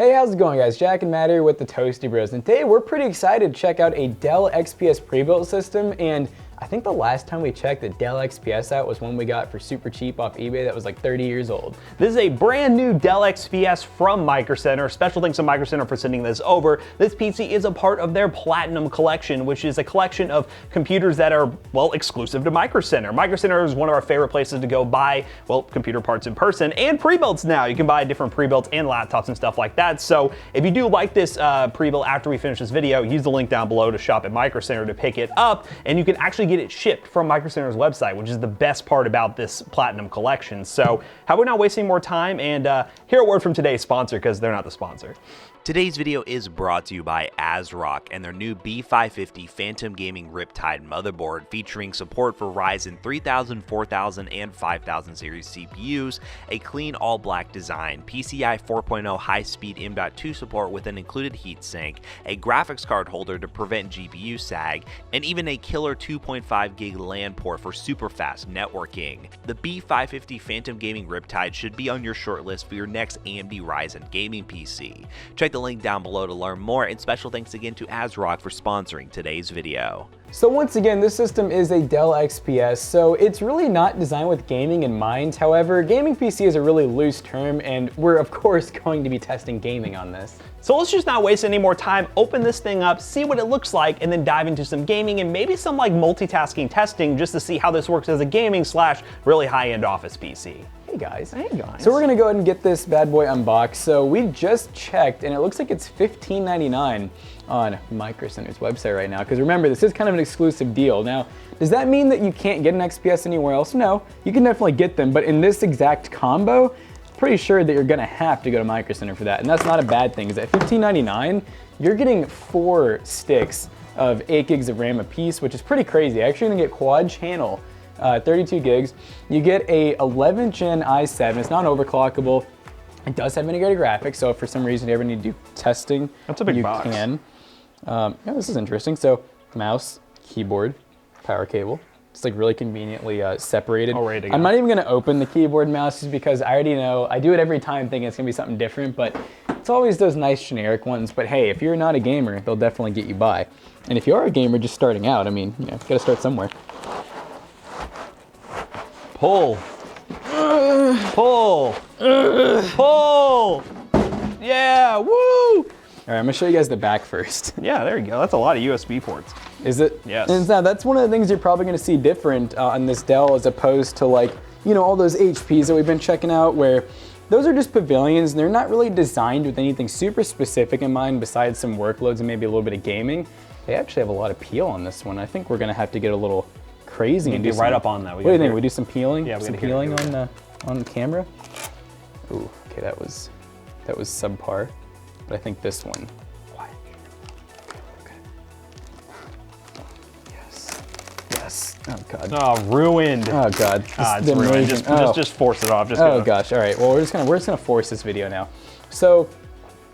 Hey, how's it going guys? Jack and Matt here with the Toasty Bros, and today we're pretty excited to check out a Dell XPS pre-built system, and I think the last time we checked the Dell XPS out was one we got for super cheap off eBay that was like 30 years old. This is a brand new Dell XPS from Micro Center. Special thanks to Micro Center for sending this over. This PC is a part of their Platinum collection, which is a collection of computers that are, well, exclusive to Micro Center. Micro Center is one of our favorite places to go buy, well, computer parts in person and pre-builts now. You can buy different pre-builts and laptops and stuff like that. So if you do like this pre-built after we finish this video, use the link down below to shop at Micro Center to pick it up, and you can actually get it shipped from Micro Center's website, which is the best part about this Platinum collection. So how about not wasting more time and hear a word from today's sponsor, because they're not the sponsor. Today's video is brought to you by ASRock and their new B550 Phantom Gaming Riptide motherboard featuring support for Ryzen 3000, 4000, and 5000 series CPUs, a clean all-black design, PCI 4.0 high-speed M.2 support with an included heatsink, a graphics card holder to prevent GPU sag, and even a killer 2.5 gig LAN port for super fast networking. The B550 Phantom Gaming Riptide should be on your shortlist for your next AMD Ryzen gaming PC. Check the link down below to learn more, and special thanks again to ASRock for sponsoring today's video. So once again, this system is a Dell XPS, so it's really not designed with gaming in mind. However, gaming PC is a really loose term, and we're of course going to be testing gaming on this. So let's just not waste any more time, open this thing up, see what it looks like, and then dive into some gaming and maybe some like multitasking testing just to see how this works as a gaming / really high-end office PC. Hey guys. Hey guys. So we're gonna go ahead and get this bad boy unboxed. So we just checked, and it looks like it's $15.99 on Micro Center's website right now. Because remember, this is kind of an exclusive deal. Now, does that mean that you can't get an XPS anywhere else? No, you can definitely get them, but in this exact combo, pretty sure that you're gonna have to go to Micro Center for that. And that's not a bad thing, because at $15.99, you're getting 4 sticks of 8 gigs of RAM apiece, which is pretty crazy. Actually gonna get quad channel 32 gigs. You get a 11th gen i7. It's not overclockable. It does have integrated graphics, so if for some reason you ever need to do testing, that's a big you box. Can. Yeah, this is interesting. So mouse, keyboard, power cable. It's like really conveniently separated. All ready to go. I'm not even gonna open the keyboard and mouse just because I already know, I do it every time thinking it's gonna be something different, but it's always those nice generic ones. But hey, if you're not a gamer, they'll definitely get you by. And if you are a gamer just starting out, I mean, you know, you gotta start somewhere. Pull. Pull. Pull. Yeah, woo! All right, I'm gonna show you guys the back first. Yeah, there you go. That's a lot of USB ports. Is it? Yes. And now that's one of the things you're probably gonna see different on this Dell as opposed to like, you know, all those HPs that we've been checking out where those are just pavilions and they're not really designed with anything super specific in mind besides some workloads and maybe a little bit of gaming. They actually have a lot of peel on this one. I think we're gonna have to get a little crazy and do right up on that. What do you think? We do some peeling? Yeah, some peeling on camera. Ooh, okay, that was subpar. But I think this one. Okay. Yes. Yes. Oh god. Oh, ruined. Oh god. It's ruined. Just force it off. Just oh go. Gosh. All right. Well, we're just gonna force this video now. So,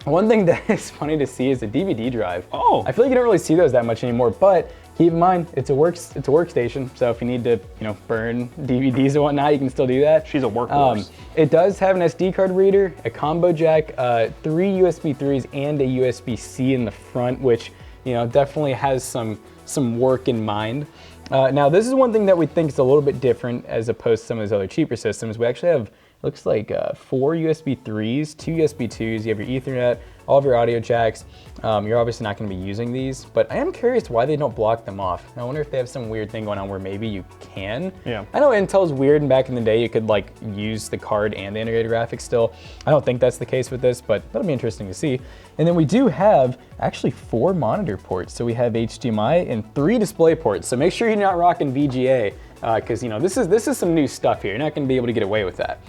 one thing that is funny to see is the DVD drive. Oh. I feel like you don't really see those that much anymore, but keep in mind, it's a workstation, so if you need to, you know, burn DVDs and whatnot, you can still do that. She's a workhorse. It does have an SD card reader, a combo jack, 3 USB 3s, and a USB-C in the front, which, you know, definitely has some work in mind. Now, this is one thing that we think is a little bit different as opposed to some of those other cheaper systems. We actually have, looks like 4 USB 3s, 2 USB 2s, you have your Ethernet, all of your audio jacks. You're obviously not gonna be using these, but I am curious why they don't block them off. I wonder if they have some weird thing going on where maybe you can. Yeah. I know Intel's weird, and back in the day you could like use the card and the integrated graphics still. I don't think that's the case with this, but that'll be interesting to see. And then we do have actually 4 monitor ports. So we have HDMI and 3 display ports. So make sure you're not rocking VGA, because you know this is some new stuff here. You're not gonna be able to get away with that.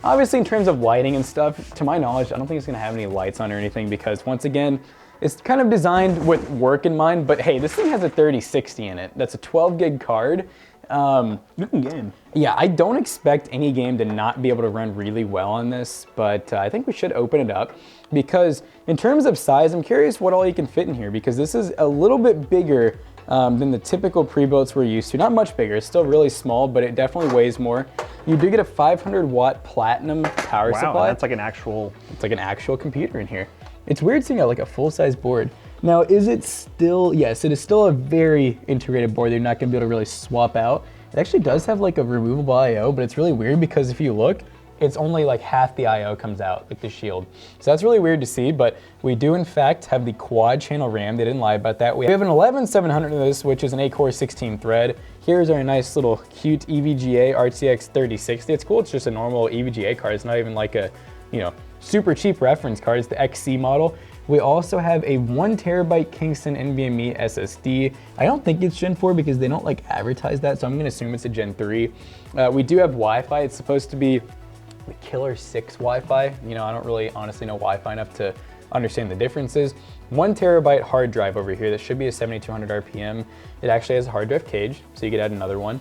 Obviously in terms of lighting and stuff, to my knowledge, I don't think it's gonna have any lights on or anything because once again, it's kind of designed with work in mind, but hey, this thing has a 3060 in it. That's a 12 gig card. You can game. Yeah, I don't expect any game to not be able to run really well on this, but I think we should open it up because in terms of size, I'm curious what all you can fit in here because this is a little bit bigger than the typical pre-builts we're used to. Not much bigger, it's still really small, but it definitely weighs more. You do get a 500 watt platinum power supply. Wow, that's like an actual... It's like an actual computer in here. It's weird seeing like a full-size board. Now, is it still, yes, it is still a very integrated board that you're not gonna be able to really swap out. It actually does have like a removable I/O, but it's really weird because if you look, it's only like half the I/O comes out, like the shield. So that's really weird to see, but we do in fact have the quad channel RAM. They didn't lie about that. We have an 11700 in this, which is an 8-core 16 thread. Here's our nice little cute EVGA RTX 3060. It's cool, it's just a normal EVGA card. It's not even like a, you know, super cheap reference card. It's the XC model. We also have a 1 terabyte Kingston NVMe SSD. I don't think it's Gen 4 because they don't like advertise that, so I'm gonna assume it's a Gen 3. We do have Wi-Fi. It's supposed to be the killer 6 Wi-Fi. You know, I don't really honestly know Wi-Fi enough to understand the differences. 1 terabyte hard drive over here. That should be a 7200 RPM. It actually has a hard drive cage, so you could add another one.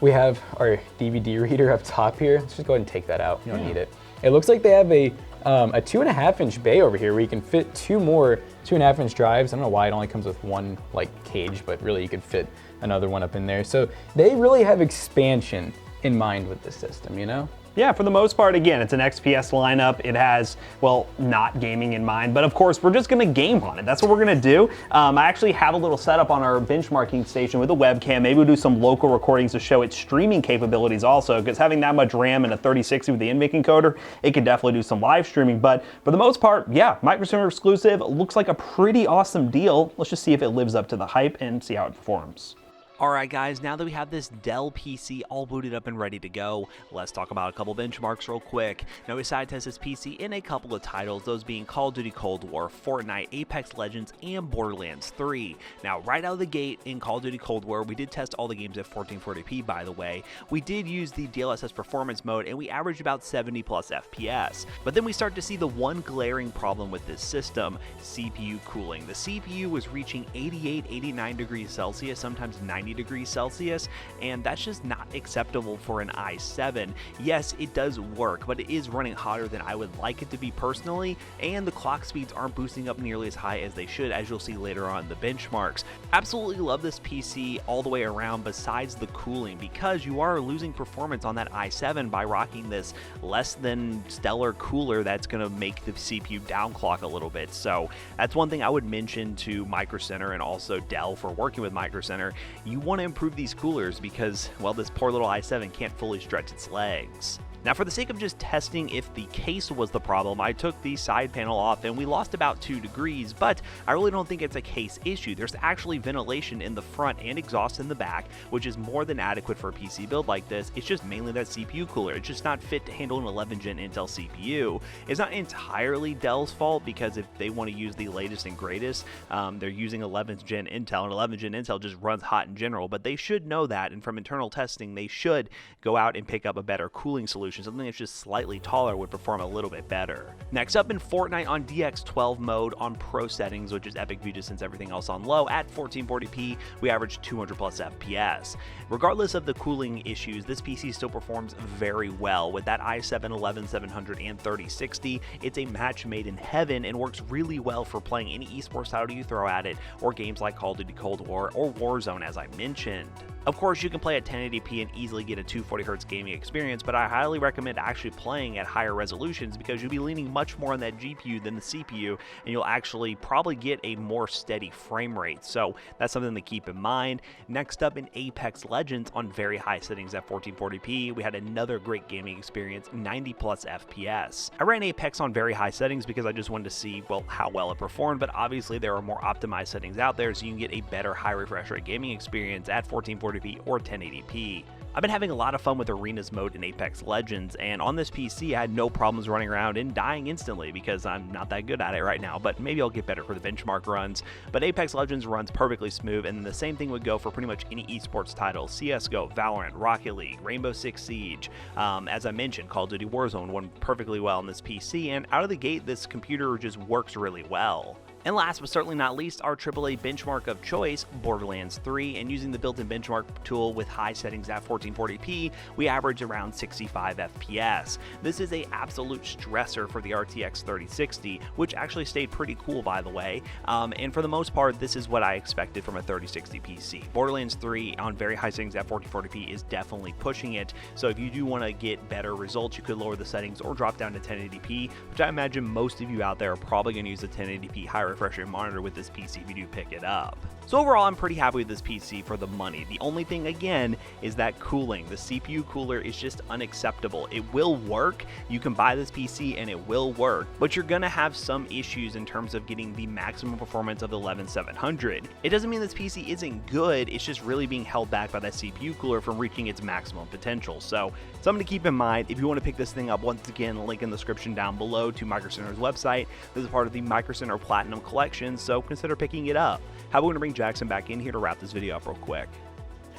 We have our DVD reader up top here. Let's just go ahead and take that out. You don't need it. It looks like they have a 2.5-inch bay over here where you can fit 2 more 2.5-inch drives. I don't know why it only comes with one like cage, but really you could fit another one up in there. So they really have expansion in mind with this system, you know? Yeah, for the most part, again, it's an XPS lineup. It has, well, not gaming in mind, but of course, we're just gonna game on it. That's what we're gonna do. I actually have a little setup on our benchmarking station with a webcam. Maybe we'll do some local recordings to show its streaming capabilities also, because having that much RAM and a 3060 with the NVIC encoder, it can definitely do some live streaming. But for the most part, yeah, Micro Center exclusive. Looks like a pretty awesome deal. Let's just see if it lives up to the hype and see how it performs. Alright guys, now that we have this Dell PC all booted up and ready to go, let's talk about a couple benchmarks real quick. Now we decided to test this PC in a couple of titles, those being Call of Duty Cold War, Fortnite, Apex Legends, and Borderlands 3. Now right out of the gate in Call of Duty Cold War, we did test all the games at 1440p by the way. We did use the DLSS performance mode and we averaged about 70 plus FPS. But then we start to see the one glaring problem with this system, CPU cooling. The CPU was reaching 88, 89 degrees Celsius, sometimes 90 degrees Celsius, and that's just not acceptable for an i7. Yes, it does work, but it is running hotter than I would like it to be personally, and the clock speeds aren't boosting up nearly as high as they should, as you'll see later on in the benchmarks. Absolutely love this PC all the way around besides the cooling, because you are losing performance on that i7 by rocking this less than stellar cooler that's going to make the CPU downclock a little bit. So that's one thing I would mention to Micro Center and also Dell for working with Micro Center. You want to improve these coolers because, well, this poor little i7 can't fully stretch its legs. Now for the sake of just testing if the case was the problem, I took the side panel off and we lost about 2 degrees, but I really don't think it's a case issue. There's actually ventilation in the front and exhaust in the back, which is more than adequate for a PC build like this. It's just mainly that CPU cooler. It's just not fit to handle an 11th gen Intel CPU. It's not entirely Dell's fault because if they want to use the latest and greatest, they're using 11th gen Intel, and 11th gen Intel just runs hot in general, but they should know that, and from internal testing, they should go out and pick up a better cooling solution. Something that's just slightly taller would perform a little bit better. Next up in Fortnite on DX12 mode on Pro settings, which is Epic View distance, everything else on low, at 1440p, we averaged 200 plus FPS. Regardless of the cooling issues, this PC still performs very well. With that i7 11700 and 3060, it's a match made in heaven and works really well for playing any esports title you throw at it, or games like Call of Duty Cold War or Warzone as I mentioned. Of course, you can play at 1080p and easily get a 240Hz gaming experience, but I highly recommend actually playing at higher resolutions because you'll be leaning much more on that GPU than the CPU, and you'll actually probably get a more steady frame rate. So that's something to keep in mind. Next up in Apex Legends on very high settings at 1440p, we had another great gaming experience, 90 plus FPS. I ran Apex on very high settings because I just wanted to see, well, how well it performed, but obviously there are more optimized settings out there, so you can get a better high refresh rate gaming experience at 1440p or 1080p. I've been having a lot of fun with Arenas mode in Apex Legends, and on this PC I had no problems running around and dying instantly because I'm not that good at it right now, but maybe I'll get better for the benchmark runs. But Apex Legends runs perfectly smooth, and the same thing would go for pretty much any esports title: CSGO, Valorant, Rocket League, Rainbow Six Siege. As I mentioned, Call of Duty Warzone won perfectly well on this PC, and out of the gate this computer just works really well. And last but certainly not least, our AAA benchmark of choice, Borderlands 3, and using the built-in benchmark tool with high settings at 1440p, we average around 65 FPS. This is an absolute stressor for the RTX 3060, which actually stayed pretty cool, by the way, and for the most part, this is what I expected from a 3060 PC. Borderlands 3 on very high settings at 1440p is definitely pushing it, so if you do want to get better results, you could lower the settings or drop down to 1080p, which I imagine most of you out there are probably going to use a 1080p high refresh rate monitor with this PC if you do pick it up. So overall, I'm pretty happy with this PC for the money. The only thing, again, is that cooling. The CPU cooler is just unacceptable. It will work. You can buy this PC and it will work, but you're gonna have some issues in terms of getting the maximum performance of the 11700. It doesn't mean this PC isn't good, it's just really being held back by that CPU cooler from reaching its maximum potential. So something to keep in mind if you want to pick this thing up. Once again, link in the description down below to Micro Center's website. This is part of the Micro Center Platinum Collection, so consider picking it up. How about we bring Jackson back in here to wrap this video up real quick.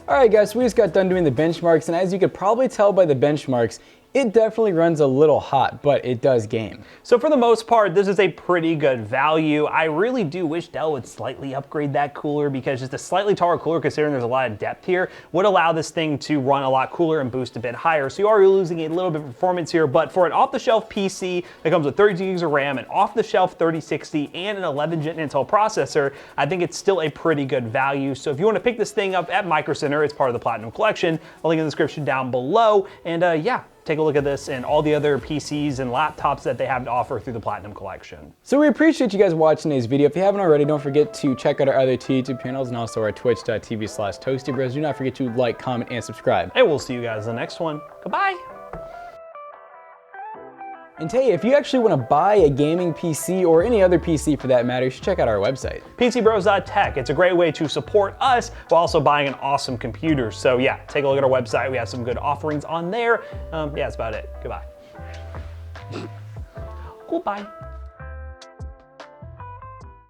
Alright guys, so we just got done doing the benchmarks, and as you could probably tell by the benchmarks, it definitely runs a little hot, but it does game. So for the most part, this is a pretty good value. I really do wish Dell would slightly upgrade that cooler, because just a slightly taller cooler, considering there's a lot of depth here, would allow this thing to run a lot cooler and boost a bit higher. So you are losing a little bit of performance here, but for an off-the-shelf PC that comes with 32 gigs of RAM, an off-the-shelf 3060, and an 11th-gen Intel processor, I think it's still a pretty good value. So if you want to pick this thing up at Micro Center, it's part of the Platinum Collection. I'll link in the description down below, and yeah, take a look at this and all the other PCs and laptops that they have to offer through the Platinum Collection. So we appreciate you guys watching today's video. If you haven't already, don't forget to check out our other two YouTube channels and also our twitch.tv/ToastyBros. Do not forget to like, comment, and subscribe. And we'll see you guys in the next one. Goodbye. And hey, if you actually want to buy a gaming PC or any other PC for that matter, you should check out our website. PCBros.tech. It's a great way to support us while also buying an awesome computer. So yeah, take a look at our website. We have some good offerings on there. Yeah, that's about it. Goodbye. Goodbye.